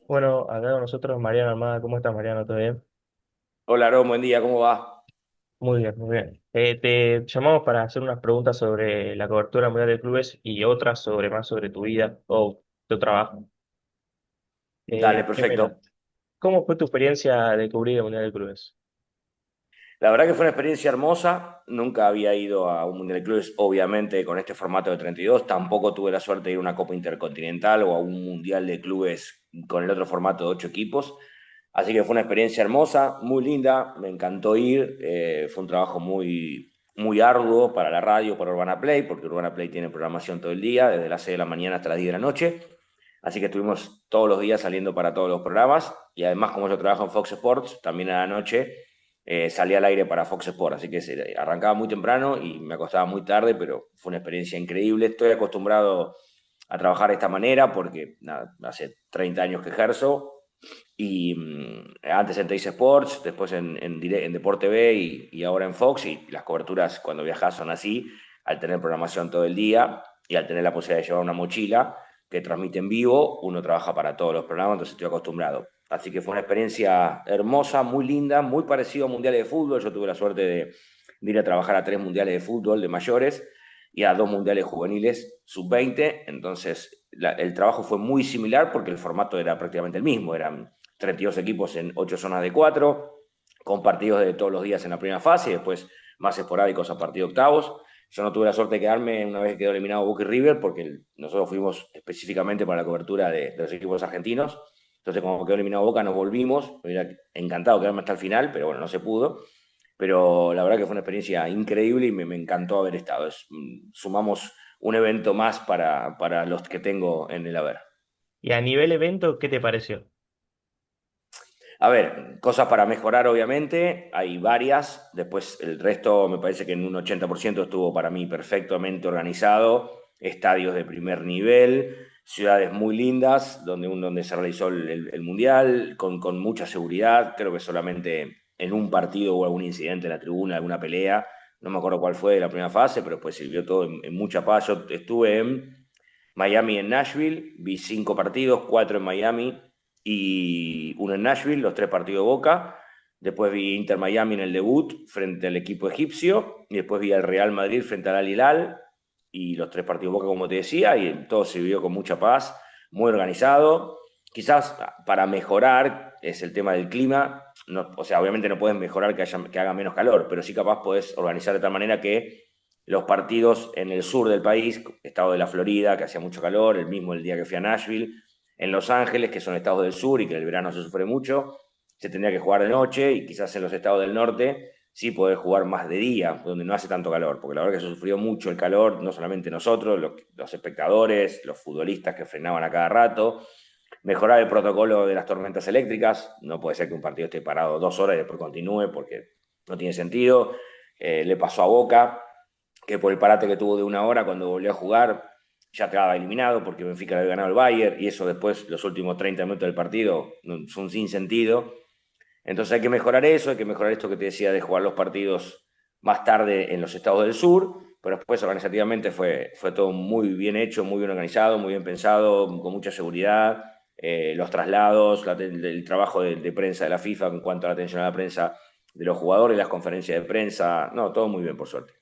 Bueno, acá con nosotros Mariano Armada. ¿Cómo estás, Mariano? ¿Todo bien? Hola, Aaron, buen día, ¿cómo va? Muy bien, muy bien. Te llamamos para hacer unas preguntas sobre la cobertura mundial de clubes y otras sobre más sobre tu vida o tu trabajo. Dale, Primero, perfecto. ¿cómo fue tu experiencia de cubrir el mundial de clubes? La verdad que fue una experiencia hermosa. Nunca había ido a un Mundial de Clubes, obviamente, con este formato de 32. Tampoco tuve la suerte de ir a una Copa Intercontinental o a un Mundial de Clubes con el otro formato de 8 equipos. Así que fue una experiencia hermosa, muy linda. Me encantó ir. Fue un trabajo muy arduo para la radio, para Urbana Play, porque Urbana Play tiene programación todo el día, desde las 6 de la mañana hasta las 10 de la noche. Así que estuvimos todos los días saliendo para todos los programas. Y además, como yo trabajo en Fox Sports, también a la noche salía al aire para Fox Sports, así que arrancaba muy temprano y me acostaba muy tarde, pero fue una experiencia increíble. Estoy acostumbrado a trabajar de esta manera porque nada, hace 30 años que ejerzo y antes en Teis Sports, después en Deport TV y ahora en Fox, y las coberturas cuando viajas son así, al tener programación todo el día y al tener la posibilidad de llevar una mochila que transmite en vivo, uno trabaja para todos los programas, entonces estoy acostumbrado. Así que fue una experiencia hermosa, muy linda, muy parecido a mundiales de fútbol. Yo tuve la suerte de ir a trabajar a 3 mundiales de fútbol de mayores y a 2 mundiales juveniles sub-20. Entonces el trabajo fue muy similar porque el formato era prácticamente el mismo. Eran 32 equipos en 8 zonas de 4, con partidos de todos los días en la primera fase y después más esporádicos a partir de octavos. Yo no tuve la suerte de quedarme una vez que quedó eliminado Boca y River, porque nosotros fuimos específicamente para la cobertura de los equipos argentinos. Entonces, como quedó eliminado Boca, nos volvimos. Me hubiera encantado quedarme hasta el final, pero bueno, no se pudo. Pero la verdad que fue una experiencia increíble y me encantó haber estado. Sumamos un evento más para los que tengo en el haber. Y a nivel evento, ¿qué te pareció? A ver, cosas para mejorar, obviamente, hay varias. Después, el resto me parece que en un 80% estuvo para mí perfectamente organizado. Estadios de primer nivel, ciudades muy lindas, donde se realizó el Mundial, con mucha seguridad. Creo que solamente en un partido hubo algún incidente en la tribuna, alguna pelea. No me acuerdo cuál fue de la primera fase, pero pues sirvió todo en mucha paz. Yo estuve en Miami, en Nashville, vi 5 partidos, 4 en Miami y uno en Nashville, los 3 partidos de Boca. Después vi Inter Miami en el debut frente al equipo egipcio. Y después vi al Real Madrid frente al Al Hilal. Y los 3 partidos de Boca, como te decía. Y todo se vivió con mucha paz, muy organizado. Quizás para mejorar es el tema del clima. No, o sea, obviamente no puedes mejorar que haga menos calor, pero sí capaz podés organizar de tal manera que los partidos en el sur del país, estado de la Florida, que hacía mucho calor, el mismo el día que fui a Nashville, en Los Ángeles, que son estados del sur y que en el verano se sufre mucho, se tendría que jugar de noche y quizás en los estados del norte sí poder jugar más de día, donde no hace tanto calor, porque la verdad que se sufrió mucho el calor, no solamente nosotros, los espectadores, los futbolistas que frenaban a cada rato. Mejorar el protocolo de las tormentas eléctricas, no puede ser que un partido esté parado 2 horas y después continúe porque no tiene sentido. Le pasó a Boca, que por el parate que tuvo de 1 hora cuando volvió a jugar, ya quedaba eliminado porque Benfica le había ganado el Bayern y eso después, los últimos 30 minutos del partido, son sin sentido. Entonces hay que mejorar eso, hay que mejorar esto que te decía de jugar los partidos más tarde en los estados del sur, pero después organizativamente fue todo muy bien hecho, muy bien organizado, muy bien pensado, con mucha seguridad. Los traslados, el trabajo de prensa de la FIFA en cuanto a la atención a la prensa de los jugadores, las conferencias de prensa, no, todo muy bien por suerte.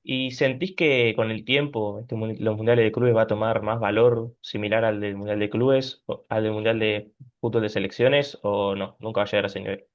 ¿Y sentís que con el tiempo los mundiales de clubes va a tomar más valor similar al del mundial de clubes, o al del mundial de fútbol de selecciones, o no? Nunca va a llegar a ese nivel.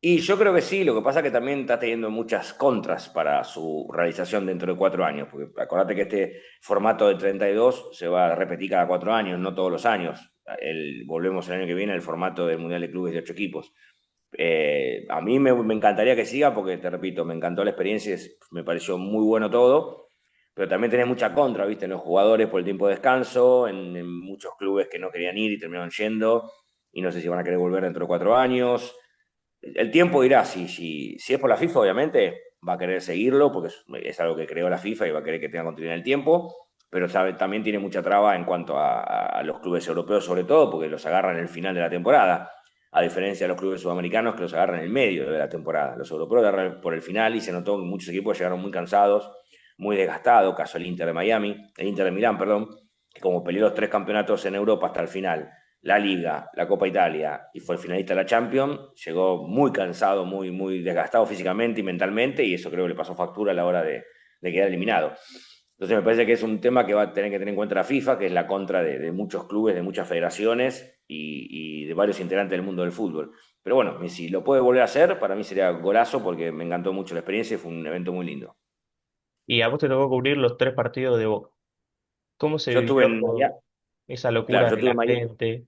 Y yo creo que sí, lo que pasa es que también está teniendo muchas contras para su realización dentro de 4 años, porque acordate que este formato de 32 se va a repetir cada 4 años, no todos los años. Volvemos el año que viene al formato del Mundial de Clubes de 8 equipos. A mí me encantaría que siga porque, te repito, me encantó la experiencia, me pareció muy bueno todo, pero también tenés mucha contra, ¿viste? En los jugadores por el tiempo de descanso, en muchos clubes que no querían ir y terminaron yendo, y no sé si van a querer volver dentro de 4 años. El tiempo dirá, si es por la FIFA, obviamente va a querer seguirlo, porque es algo que creó la FIFA y va a querer que tenga continuidad en el tiempo, pero también tiene mucha traba en cuanto a los clubes europeos, sobre todo, porque los agarran en el final de la temporada, a diferencia de los clubes sudamericanos que los agarran en el medio de la temporada. Los europeos agarran por el final y se notó que muchos equipos llegaron muy cansados, muy desgastados, caso el Inter de Miami, el Inter de Milán, perdón, que como peleó los 3 campeonatos en Europa hasta el final la Liga, la Copa Italia y fue el finalista de la Champions, llegó muy cansado, muy desgastado físicamente y mentalmente, y eso creo que le pasó factura a la hora de quedar eliminado. Entonces me parece que es un tema que va a tener que tener en cuenta la FIFA, que es la contra de muchos clubes, de muchas federaciones y de varios integrantes del mundo del fútbol. Pero bueno, si lo puede volver a hacer, para mí sería golazo porque me encantó mucho la experiencia y fue un evento muy lindo. Y a vos te tocó cubrir los tres partidos de Boca. ¿Cómo se Yo estuve vivió en Miami, esa claro, locura yo de estuve la en Miami, gente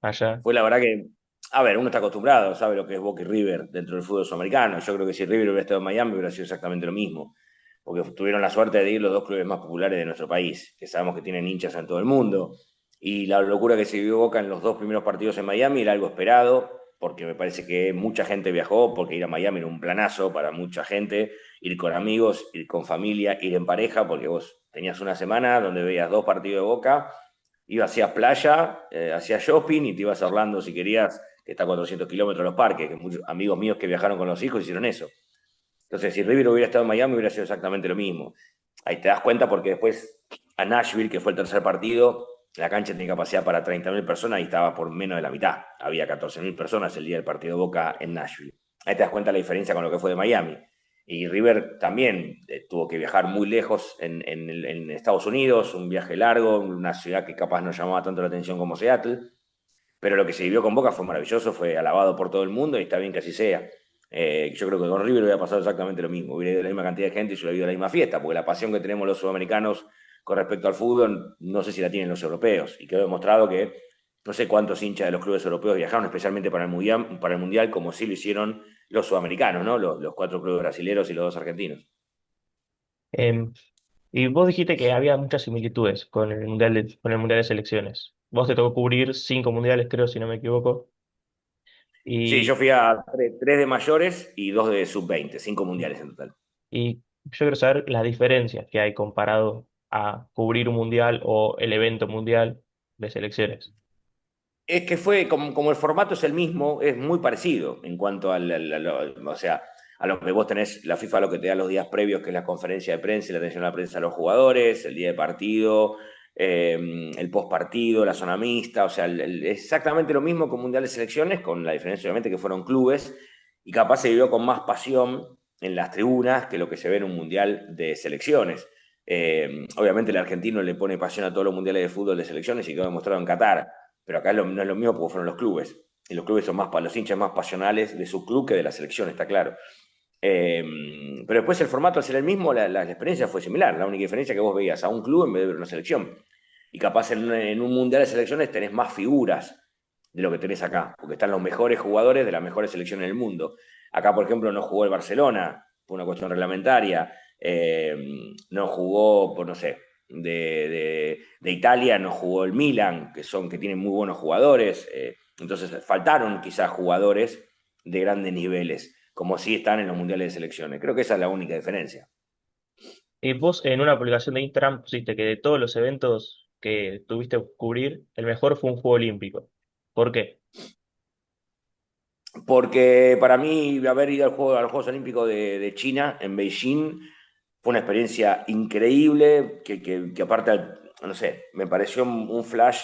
allá? fue la verdad que, a ver, uno está acostumbrado, sabe lo que es Boca y River dentro del fútbol sudamericano. Yo creo que si River hubiera estado en Miami hubiera sido exactamente lo mismo, porque tuvieron la suerte de ir los dos clubes más populares de nuestro país, que sabemos que tienen hinchas en todo el mundo. Y la locura que se vivió Boca en los dos primeros partidos en Miami era algo esperado, porque me parece que mucha gente viajó, porque ir a Miami era un planazo para mucha gente, ir con amigos, ir con familia, ir en pareja, porque vos tenías una semana donde veías dos partidos de Boca, ibas hacia playa, hacías shopping y te ibas a Orlando si querías, que está a 400 kilómetros de los parques, que muchos amigos míos que viajaron con los hijos hicieron eso. Entonces, si River hubiera estado en Miami, hubiera sido exactamente lo mismo. Ahí te das cuenta porque después a Nashville, que fue el tercer partido, la cancha tenía capacidad para 30.000 personas y estaba por menos de la mitad. Había 14.000 personas el día del partido Boca en Nashville. Ahí te das cuenta la diferencia con lo que fue de Miami. Y River también tuvo que viajar muy lejos en Estados Unidos, un viaje largo, una ciudad que capaz no llamaba tanto la atención como Seattle, pero lo que se vivió con Boca fue maravilloso, fue alabado por todo el mundo y está bien que así sea. Yo creo que con River hubiera pasado exactamente lo mismo, hubiera ido la misma cantidad de gente y se hubiera ido a la misma fiesta, porque la pasión que tenemos los sudamericanos con respecto al fútbol, no sé si la tienen los europeos, y quedó demostrado que no sé cuántos hinchas de los clubes europeos viajaron especialmente para el Mundial como sí lo hicieron los sudamericanos, ¿no? Los cuatro clubes brasileños y los dos argentinos. Em, y vos dijiste que había muchas similitudes con el Mundial de Selecciones. Vos te tocó cubrir 5 mundiales, creo, si no me equivoco. Sí, Y, yo fui a tres de mayores y dos de sub-20, 5 mundiales en total. y yo quiero saber las diferencias que hay comparado a cubrir un mundial o el evento mundial de selecciones. Es que fue, como el formato es el mismo, es muy parecido en cuanto o sea, a lo que vos tenés, la FIFA lo que te da los días previos, que es la conferencia de prensa y la atención a la prensa a los jugadores, el día de partido, el post partido, la zona mixta, o sea, exactamente lo mismo que un Mundial de Selecciones, con la diferencia obviamente que fueron clubes y capaz se vivió con más pasión en las tribunas que lo que se ve en un Mundial de Selecciones. Obviamente el argentino le pone pasión a todos los mundiales de fútbol de selecciones y quedó demostrado en Qatar, pero acá no es lo mismo porque fueron los clubes. Y los clubes son más para los hinchas más pasionales de su club que de la selección, está claro. Eh, pero después el formato al ser el mismo, la experiencia fue similar. La única diferencia es que vos veías a un club en vez de ver una selección. Y capaz en un mundial de selecciones tenés más figuras de lo que tenés acá, porque están los mejores jugadores de las mejores selecciones del mundo. Acá, por ejemplo, no jugó el Barcelona, por una cuestión reglamentaria, no jugó, por no sé, de Italia no jugó el Milan, que tienen muy buenos jugadores, entonces faltaron quizás jugadores de grandes niveles, como sí están en los mundiales de selecciones. Creo que esa es la única diferencia. Y vos en una publicación de Instagram pusiste que de todos los eventos que tuviste que cubrir, el mejor fue un Juego Olímpico. ¿Por qué? Porque para mí haber ido a los Juegos Olímpicos de China, en Beijing, fue una experiencia increíble, que aparte, no sé, me pareció un flash,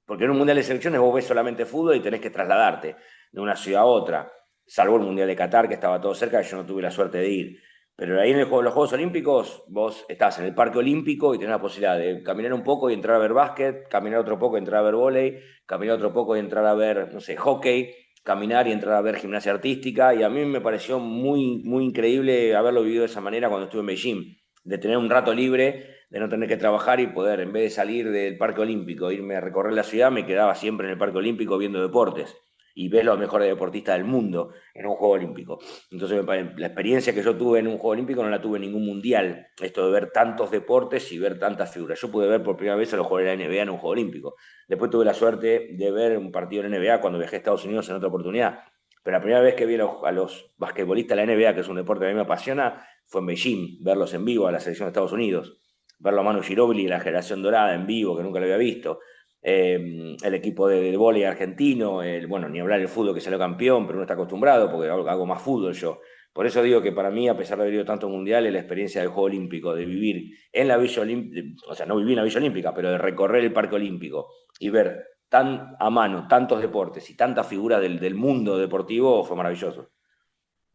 porque en un Mundial de Selecciones vos ves solamente fútbol y tenés que trasladarte de una ciudad a otra, salvo el Mundial de Qatar, que estaba todo cerca, y yo no tuve la suerte de ir. Pero ahí en los Juegos Olímpicos, vos estás en el Parque Olímpico y tenés la posibilidad de caminar un poco y entrar a ver básquet, caminar otro poco y entrar a ver vóley, caminar otro poco y entrar a ver, no sé, hockey, caminar y entrar a ver gimnasia artística, y a mí me pareció muy increíble haberlo vivido de esa manera cuando estuve en Beijing, de tener un rato libre, de no tener que trabajar y poder, en vez de salir del Parque Olímpico, irme a recorrer la ciudad, me quedaba siempre en el Parque Olímpico viendo deportes y ves los mejores deportistas del mundo en un Juego Olímpico. Entonces, la experiencia que yo tuve en un Juego Olímpico no la tuve en ningún mundial, esto de ver tantos deportes y ver tantas figuras. Yo pude ver por primera vez a los jugadores de la NBA en un Juego Olímpico. Después tuve la suerte de ver un partido de la NBA cuando viajé a Estados Unidos en otra oportunidad. Pero la primera vez que vi a los basquetbolistas de la NBA, que es un deporte que a mí me apasiona, fue en Beijing, verlos en vivo a la selección de Estados Unidos. Verlo a Manu Ginóbili y la generación dorada en vivo, que nunca lo había visto. El equipo de vóley argentino, bueno, ni hablar del fútbol que salió campeón, pero no está acostumbrado porque hago más fútbol yo. Por eso digo que para mí, a pesar de haber ido tantos mundiales, la experiencia del Juego Olímpico, de vivir en la Villa Olímpica, o sea, no viví en la Villa Olímpica, pero de recorrer el Parque Olímpico y ver tan a mano, tantos deportes y tantas figuras del mundo deportivo, fue maravilloso.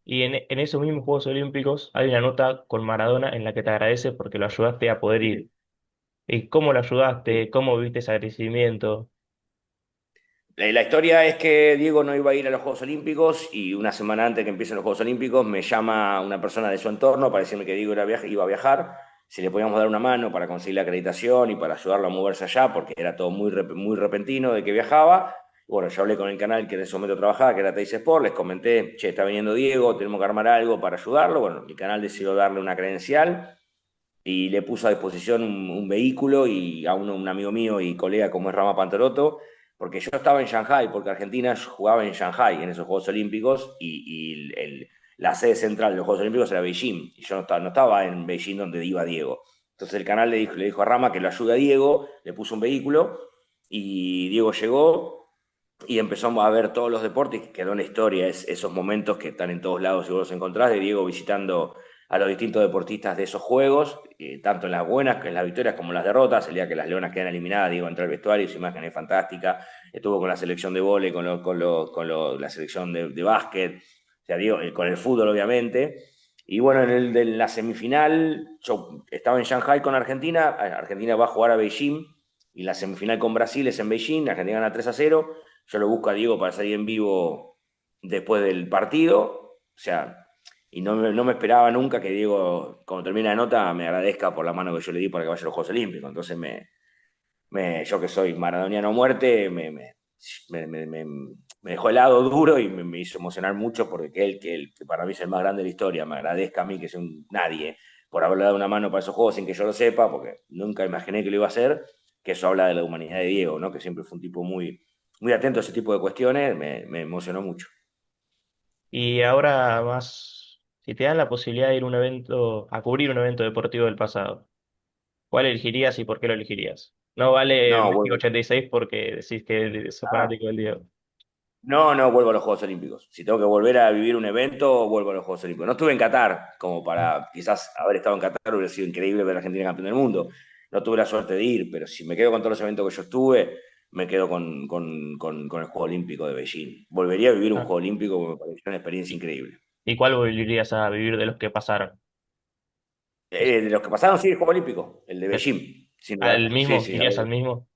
Y en esos mismos Juegos Olímpicos hay una nota con Maradona en la que te agradece porque lo ayudaste a poder ir. ¿Y cómo lo ayudaste? ¿Cómo viste ese agradecimiento? La historia es que Diego no iba a ir a los Juegos Olímpicos y una semana antes que empiecen los Juegos Olímpicos me llama una persona de su entorno para decirme que Diego iba a viajar, si le podíamos dar una mano para conseguir la acreditación y para ayudarlo a moverse allá, porque era todo muy repentino de que viajaba. Bueno, yo hablé con el canal que en ese momento trabajaba, que era Teis Sport, les comenté, che, está viniendo Diego, tenemos que armar algo para ayudarlo. Bueno, el canal decidió darle una credencial y le puso a disposición un vehículo y a un amigo mío y colega como es Rama Panteroto, porque yo estaba en Shanghai, porque Argentina jugaba en Shanghai en esos Juegos Olímpicos y la sede central de los Juegos Olímpicos era Beijing, y yo no estaba en Beijing donde iba Diego. Entonces el canal le dijo a Rama que lo ayude a Diego, le puso un vehículo y Diego llegó y empezamos a ver todos los deportes, que quedó en la historia, esos momentos que están en todos lados y vos los encontrás, de Diego visitando a los distintos deportistas de esos juegos, tanto en las buenas, que en las victorias como en las derrotas. El día que las Leonas quedan eliminadas, Diego entra al vestuario y su imagen es fantástica. Estuvo con la selección de vóley, la selección de básquet, o sea, Diego, con el fútbol obviamente. Y bueno, de la semifinal, yo estaba en Shanghai con Argentina, Argentina va a jugar a Beijing, y la semifinal con Brasil es en Beijing, Argentina gana 3-0. Yo lo busco a Diego para salir en vivo después del partido, o sea, y no me esperaba nunca que Diego, cuando termine la nota, me agradezca por la mano que yo le di para que vaya a los Juegos Olímpicos. Entonces, yo que soy maradoniano a muerte, me, me- me- me dejó helado duro y me hizo emocionar mucho porque que para mí es el más grande de la historia, me agradezca a mí, que soy un nadie, por haberle dado una mano para esos juegos sin que yo lo sepa, porque nunca imaginé que lo iba a hacer, que eso habla de la humanidad de Diego, ¿no? Que siempre fue un tipo muy atento a ese tipo de cuestiones, me emocionó mucho. Y ahora más, si te dan la posibilidad de ir a un evento, a cubrir un evento deportivo del pasado, ¿cuál elegirías y por qué lo elegirías? No vale No, México vuelvo. 86 porque decís que sos Ah, fanático del Diego. no, vuelvo a los Juegos Olímpicos. Si tengo que volver a vivir un evento, vuelvo a los Juegos Olímpicos. No estuve en Qatar, como para quizás haber estado en Qatar hubiera sido increíble ver a Argentina campeón del mundo. No tuve la suerte de ir, pero si me quedo con todos los eventos que yo estuve, me quedo con el Juego Olímpico de Beijing. Volvería a vivir un Ah, Juego Olímpico porque me pareció una experiencia ¿y, increíble. y cuál volverías a vivir de los que pasaron? Es- De los que pasaron, sí, el Juego Olímpico, el de es- Beijing, sin ¿Al lugar. Sí, mismo? sí, ¿Irías al mismo?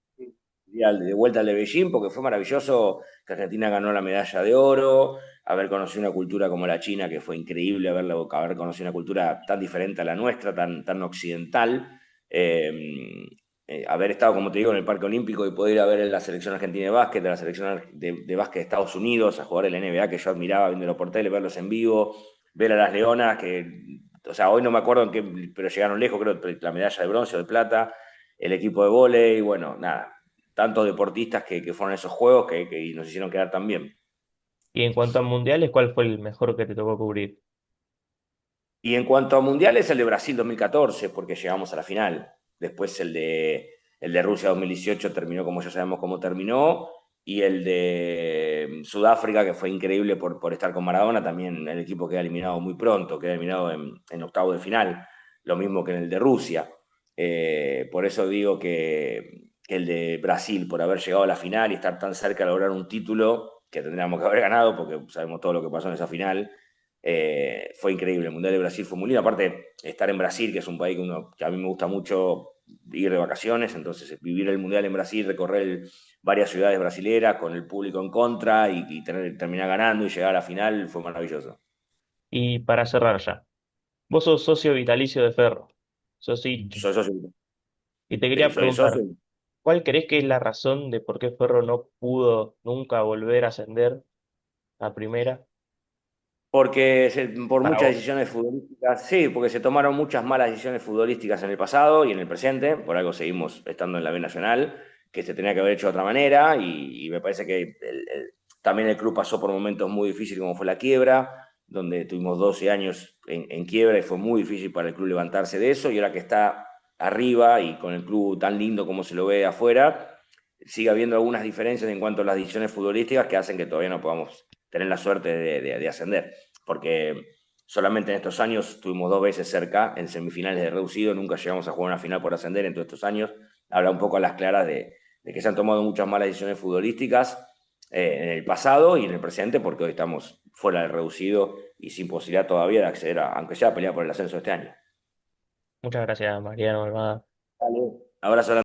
y de vuelta al de Beijing, porque fue maravilloso que Argentina ganó la medalla de oro, haber conocido una cultura como la China, que fue increíble haber conocido una cultura tan diferente a la nuestra, tan occidental. Eh, Haber estado, como te digo, en el Parque Olímpico y poder ir a ver la selección argentina de básquet, de la selección de básquet de Estados Unidos, a jugar en la NBA, que yo admiraba viéndolo por tele, verlos en vivo, ver a las Leonas, o sea, hoy no me acuerdo en qué, pero llegaron lejos, creo, la medalla de bronce o de plata, el equipo de vóley, bueno, nada, tantos deportistas que fueron a esos juegos que nos hicieron quedar tan bien. Y en cuanto a mundiales, ¿cuál fue el mejor que te tocó cubrir? Y en cuanto a mundiales, el de Brasil 2014, porque llegamos a la final. Después el de Rusia 2018 terminó como ya sabemos cómo terminó. Y el de Sudáfrica, que fue increíble por estar con Maradona, también el equipo queda eliminado muy pronto, queda eliminado en octavo de final. Lo mismo que en el de Rusia. Por eso digo que el de Brasil, por haber llegado a la final y estar tan cerca de lograr un título que tendríamos que haber ganado, porque sabemos todo lo que pasó en esa final, fue increíble. El Mundial de Brasil fue muy lindo. Aparte, estar en Brasil, que es un país que a mí me gusta mucho ir de vacaciones, entonces vivir el Mundial en Brasil, recorrer varias ciudades brasileras con el público en contra y terminar ganando y llegar a la final fue maravilloso. Y para cerrar ya, vos sos socio vitalicio de Ferro, sos hincha. Soy socio, Y te sí, quería soy socio. preguntar, ¿cuál crees que es la razón de por qué Ferro no pudo nunca volver a ascender a primera Porque por para muchas vos? decisiones futbolísticas, sí, porque se tomaron muchas malas decisiones futbolísticas en el pasado y en el presente, por algo seguimos estando en la B Nacional, que se tenía que haber hecho de otra manera y me parece que también el club pasó por momentos muy difíciles como fue la quiebra, donde tuvimos 12 años en quiebra y fue muy difícil para el club levantarse de eso y ahora que está arriba y con el club tan lindo como se lo ve afuera, sigue habiendo algunas diferencias en cuanto a las decisiones futbolísticas que hacen que todavía no podamos tener la suerte de ascender porque solamente en estos años estuvimos dos veces cerca en semifinales de reducido, nunca llegamos a jugar una final por ascender en todos estos años. Habla un poco a las claras de que se han tomado muchas malas decisiones futbolísticas en el pasado y en el presente, porque hoy estamos fuera del reducido y sin posibilidad todavía de acceder a, aunque sea a pelear por el ascenso este año. Muchas gracias, Mariano Almada. Dale. Abrazo.